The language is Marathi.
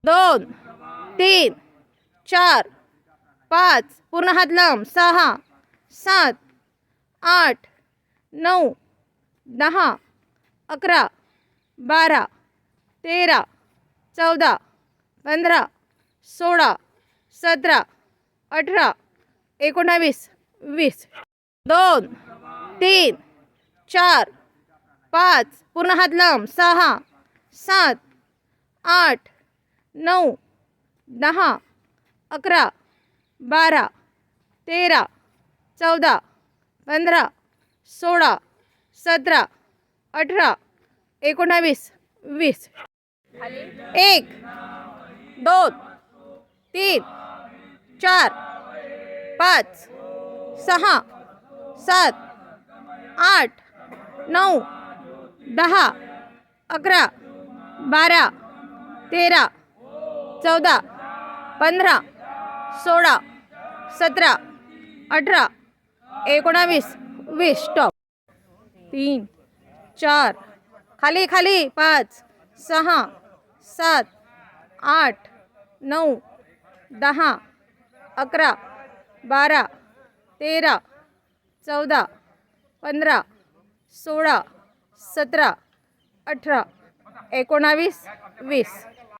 2 3 4 5 पूर्ण हात लांब 6 7 8 9 10 11 12 13 14 15 16 17 18 19 20 2 3 4 5 पूर्ण हात लांब 6 7 8 9 10 11 12 13 14 15 16 17 18 19 20 1 2 3 4 5 6 7 8 9 10 11 12 13 14 15 16 17 18 19 20 स्टॉप 3 4 खाली खाली 5 6 7 8 9 10 11 12 13 14 15 16 17 18 19 20